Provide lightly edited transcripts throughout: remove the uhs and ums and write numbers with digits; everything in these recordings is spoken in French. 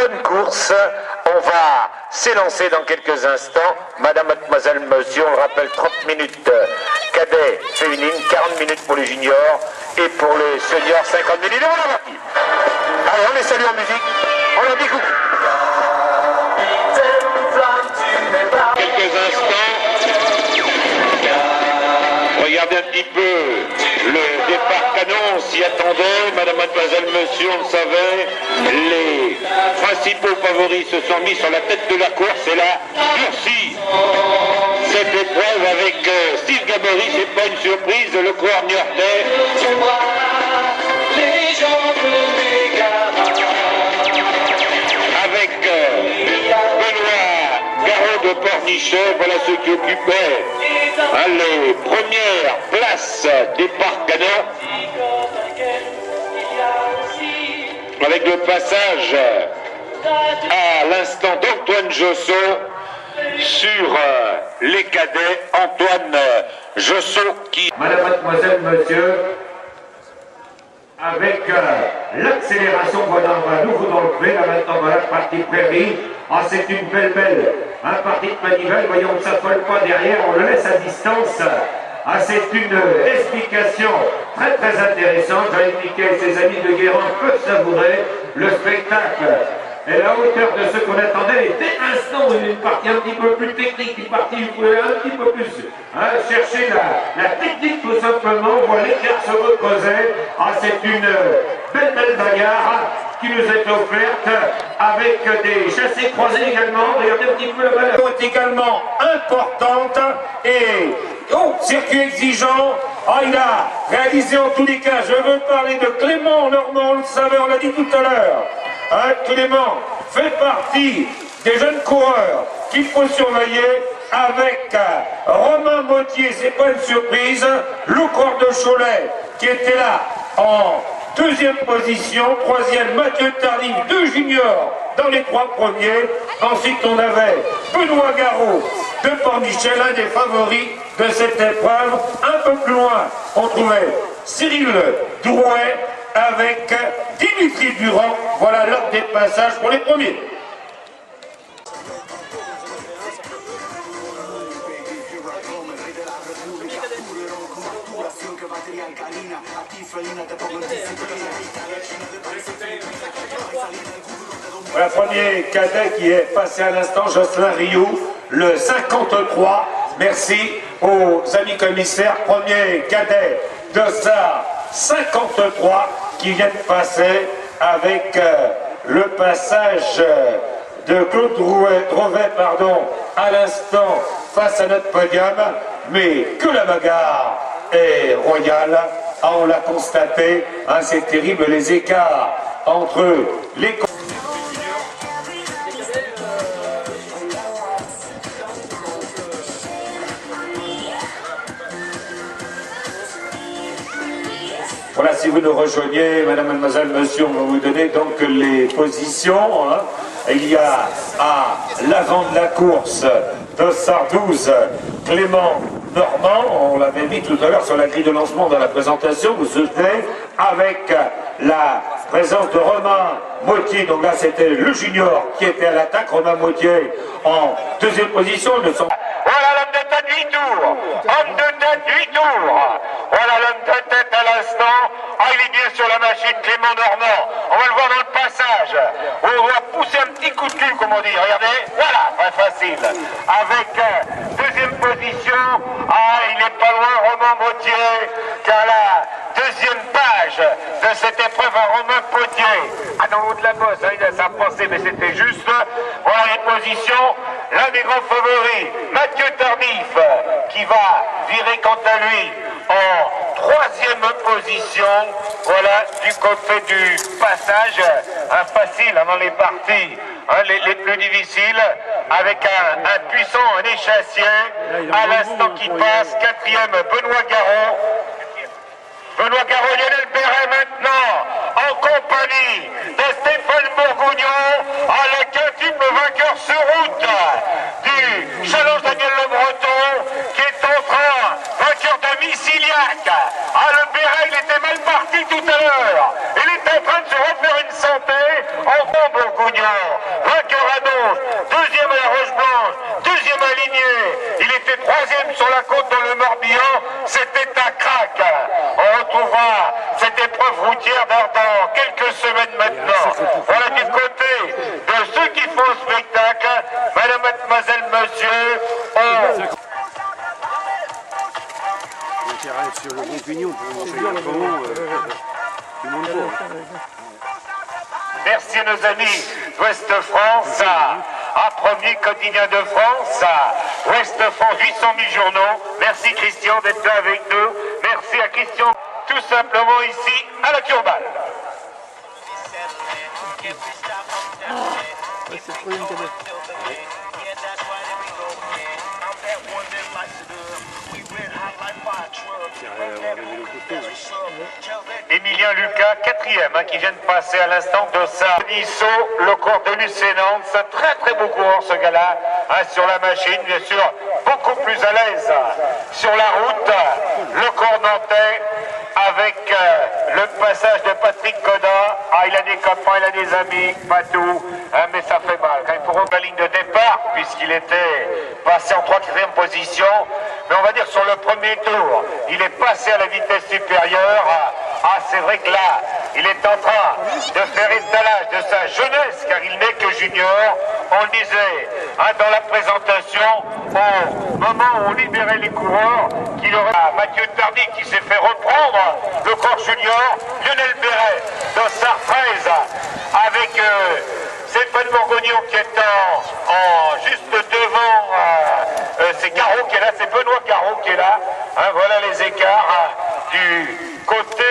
bonne course. On va s'élancer dans quelques instants. Madame, mademoiselle, monsieur, on le rappelle, 30 minutes cadet féminine, 40 minutes pour les juniors et pour les seniors, 50 minutes. Et voilà, parti. Allez, on les salue en musique. On leur dit coucou. Quelques instants. Regardez un petit peu le départ canon, on s'y attendait, madame, mademoiselle, monsieur, on le savait, les principaux favoris se sont mis sur la tête de la course et là, durci cette épreuve avec Steve Gabory, c'est pas une surprise, le coureur niortais. Avec Benoît Garot de Pornichet, voilà ceux qui occupaient les premières places des parcs-canons, avec le passage à l'instant d'Antoine Josso sur les cadets. Antoine Josso qui... Madame, mademoiselle, monsieur, avec l'accélération, voilà, on va nouveau dans le pré, là maintenant voilà, partie prairie. Ah, c'est une belle, partie de manivelle, voyons, on ne s'affole pas derrière, on le laisse à distance. Ah, c'est une explication très intéressante. Jean-Yves Miquel et ses amis de Guérande peuvent savourer le spectacle. Et la hauteur de ce qu'on attendait était instant, une partie un petit peu plus technique, une partie où vous pouvez un petit peu plus chercher la technique tout simplement, voir l'écart se reposer. Ah, c'est une belle bagarre qui nous est offerte avec des chassés croisés également. Regardez un petit peu la valeur. Est également importante et circuit exigeant. Ah, il a réalisé en tous les cas, je veux parler de Clément Normand, on le savait, on l'a dit tout à l'heure. Clément fait partie des jeunes coureurs qu'il faut surveiller avec Romain Mottier, c'est pas une surprise, Loucor de Cholet qui était là en deuxième position, troisième Mathieu Tardif, deux juniors dans les trois premiers. Ensuite on avait Benoît Garot de Pornichet, l'un des favoris de cette épreuve. Un peu plus loin on trouvait Cyril Drouet avec Dimitri Durand. Voilà l'ordre des passages pour les premiers. Voilà, premier cadet qui est passé à l'instant, Jocelyn Rioux, le 53. Merci aux amis commissaires. Premier cadet de sa 53 qui vient de passer avec le passage de Claude Drouet, à l'instant face à notre podium, mais que la bagarre est royale. Ah, on l'a constaté, hein, c'est terrible les écarts entre les... Voilà, si vous nous rejoignez, madame, mademoiselle, monsieur, on va vous donner donc les positions. Hein. Il y a à l'avant de la course de Sardouze, Clément Normand, on l'avait mis tout à l'heure sur la grille de lancement dans la présentation, vous souvenez, avec la présence de Romain Mottier, donc là c'était le junior qui était à l'attaque, Romain Mottier en deuxième position. Voilà l'homme de tête 8 tours, homme de tête 8 tours, voilà l'homme de tête à l'instant. Ah, il est bien sur la machine, Clément Normand, on va le voir dans le passage, on va pousser un petit coup de cul comme on dit, regardez, voilà, très facile, avec deuxième position, ah, il n'est pas loin, Romain Mottier, car la deuxième page de cette épreuve à Romain Mottier, ah, dans le haut de la bosse, hein, il a sa pensée, mais c'était juste, voilà les positions, l'un des grands favoris, Mathieu Tardif, qui va virer quant à lui en troisième position, voilà, du côté du passage, facile dans les parties les plus difficiles, avec un puissant, un échassier, à l'instant qui passe, quatrième Benoît Garot. Benoît Garot, Lionel Perret maintenant, en compagnie de Stéphane Bourgougnon, à la quintuple vainqueur sur route du Challenge Daniel Le Breton, qui est en train, vainqueur de Missiliac. Ah, le Perret, il était mal parti tout à l'heure. Il est en train de se refaire une santé en bon Bourgougnon. Junior, vainqueur à Donge, deuxième à la Roche-Blanche, deuxième aligné. Il était troisième sur la côte dans le Morbihan. C'était un crack. On retrouvera cette épreuve routière dans quelques semaines maintenant. Voilà du côté de ceux qui font le spectacle. Madame, mademoiselle, monsieur, Sur le bon pignon pour montrer comment tout le monde voit. merci à nos amis d'Ouest France, à premier quotidien de France, Ouest France, 800 000 journaux. Merci Christian d'être là avec nous. Merci à Christian, tout simplement ici à la Turballe. Emilien Lucas, quatrième, qui vient de passer à l'instant de ça. Nisso, le cours de Lucénante, c'est un très beau coureur ce gars-là, sur la machine, bien sûr, beaucoup plus à l'aise sur la route. Le cours nantais avec le passage de Patrick Godin. Il a des copains, il a des amis, pas tout, mais ça fait mal. Quand il faut reprendre la ligne de départ, puisqu'il était passé en 3e position, mais on va dire sur le premier tour, il est passé à la vitesse supérieure. C'est vrai que là, il est en train de faire étalage de sa jeunesse, car il n'est que junior. On le disait dans la présentation, au moment où on libérait les coureurs, qu'il aurait Mathieu Tardy qui s'est fait reprendre le corps junior, Lionel Béret de Sartrez, avec Stéphane Bourgognon qui est juste devant, c'est Caro qui est là, c'est Benoît Caro qui est là. Voilà les écarts du côté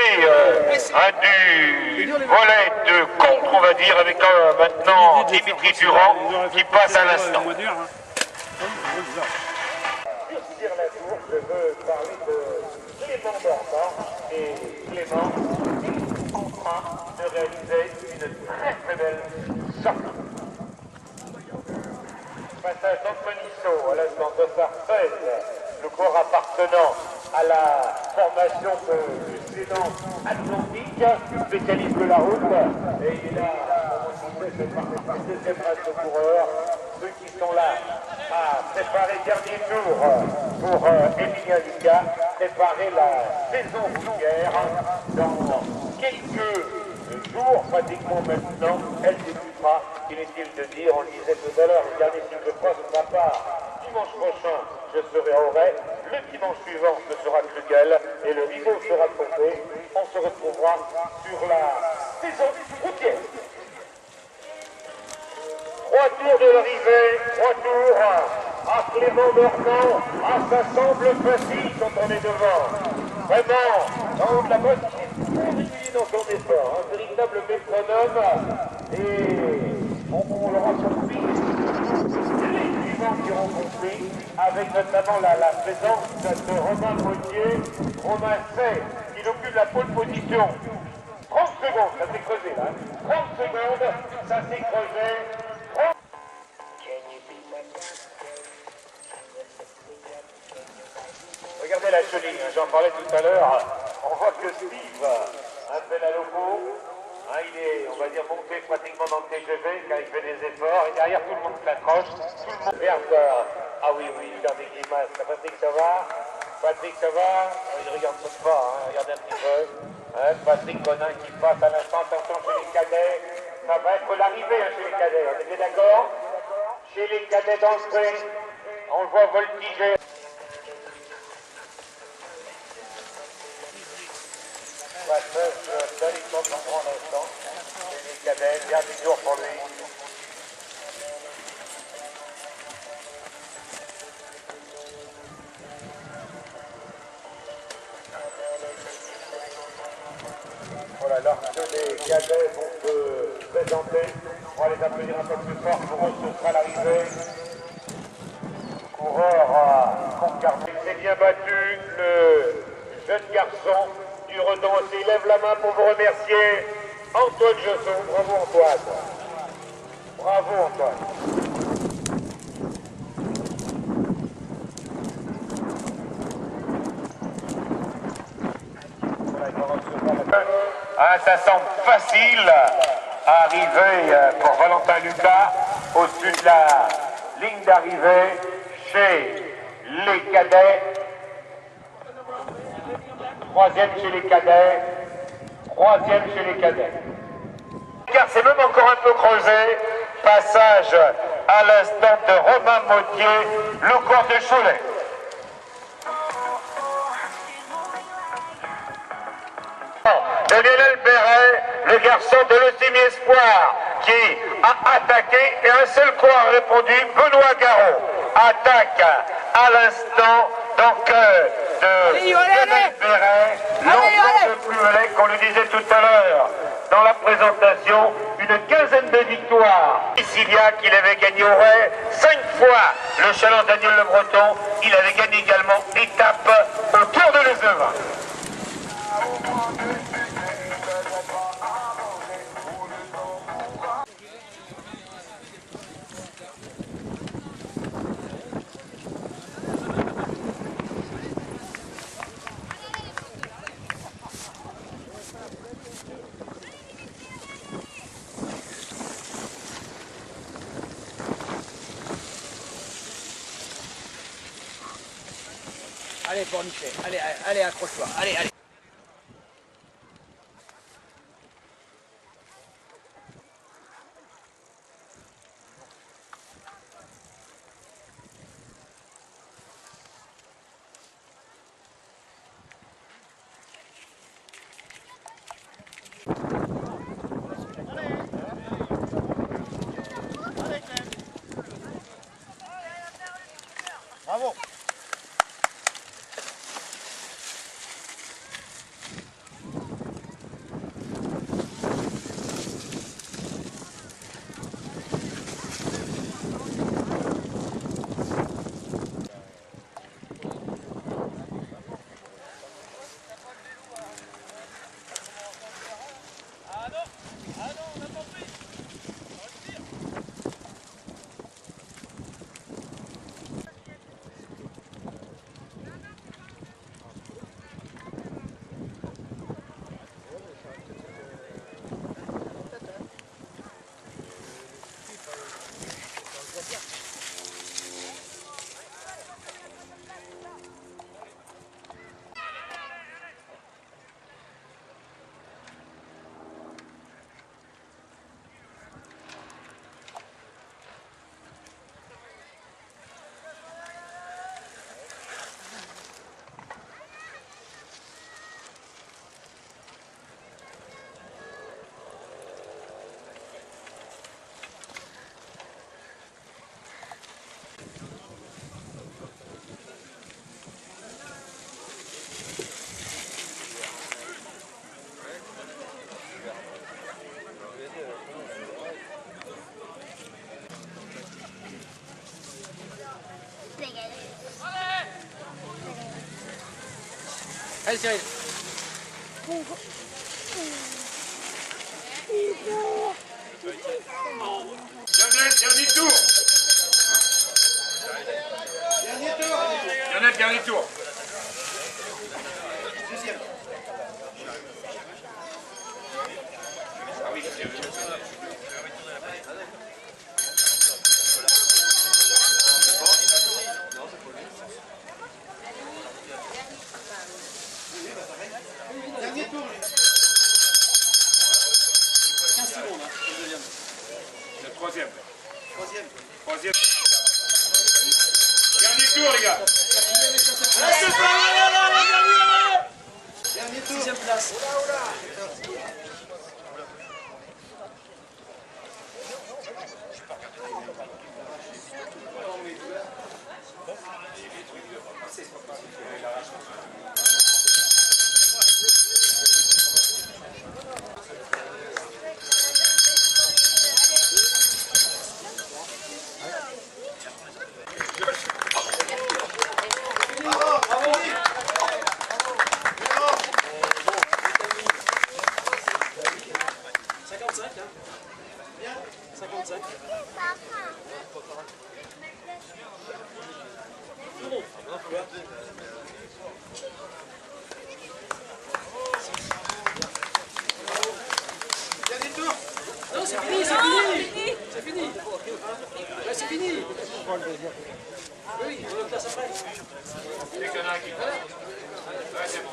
du volet de contre, on va dire, avec maintenant Dimitri Durand qui passe à l'instant. Sur la tour, je veux parler de Clément Dormant, et Clément est en train de réaliser une très belle sortie. Passage d'Anthony Saut à l'instant de Sartrez, le corps appartenant à la formation de Lucénante Atlantique, spécialiste de la route, et il a, comme on disait, fait par deuxième race de coureurs, ceux qui sont là à préparer dernier tour pour Emilien Lucas, préparer la saison routière dans quelques jours, pratiquement maintenant, elle débutera. Inutile de dire, on le disait tout à l'heure, le dernier cyclocross de ma part, dimanche prochain, je serai à Auray, le dimanche suivant, ce sera Krugel, et le rideau sera tombé. On se retrouvera sur la saison routière. 3 tours de l'arrivée, 3 tours à Clément Dormant. Ça semble facile quand on est devant. Vraiment, en haut de la botte, il est très régulier dans son effort. Un véritable métronome. Et on l'aura surpris. Les suivants qui auront compris, avec notamment la présence de Romain Gauthier, Romain Say, qui occupe la pole position. 30 secondes, ça s'est creusé là. 30 secondes, ça s'est creusé. Regardez la chenille, j'en parlais tout à l'heure. On voit que Steve fait la loco. Il est, on va dire, monté pratiquement dans le TGV, car il fait des efforts. Et derrière, tout le monde s'accroche. Tout le monde regarde. Ah oui, il regarde des grimaces. Patrick, ça va? Patrick, ça va? Il regarde même pas, regardez un petit peu. Patrick Bonin qui passe à l'instant. Attention chez les cadets. Ça va être l'arrivée chez les cadets. On est bien d'accord? Chez les cadets d'entrée, on le voit voltiger. Seul, il compte en grand instant. Chez les cadets, bien du jour pour lui. Voilà, lorsque les cadets vont se présenter, on va les applaudir un peu plus fort. Pour eux, ce sera l'arrivée. Coureur concarné. Il s'est bien battu, le jeune garçon du Redon aussi. Il lève la main pour vous remercier. Antoine Jesson, bravo Antoine. Bravo Antoine. Ça semble facile Arrivée pour Valentin Lucas, au-dessus de la ligne d'arrivée chez les cadets. Troisième chez les cadets. Troisième chez les cadets. Car c'est même encore un peu creusé. Passage à l'instant de Romain Mottier, le corps de Cholet. De Lionel Béret, le garçon de l'Eustimi Espoir, qui a attaqué et un seul coup a répondu, Benoît Garot. Attaque à l'instant donc de Lionel Béret, l'enfant de Plumelet, qu'on lui disait tout à l'heure dans la présentation, une quinzaine de victoires. Sicilia qu'il avait gagné au Ray 5 fois le Challenge Daniel Le Breton, il avait gagné également étape au Tour de Les Œuvres. Allez, Pornichet, allez, accroche-toi, allez. Bravo. Allez, Cyril. Lionel, dernier tour. Lionel, dernier tour. Dernier tour. 15 secondes, hein, le deuxième. Le troisième. Troisième. Troisième. Dernier tour, les gars. Dernier tour. Sixième place. c'est fini, c'est fini. C'est fini. Là, c'est fini. Oui, on le place après. Dès qu'il y en a un qui passe. Ouais, c'est bon.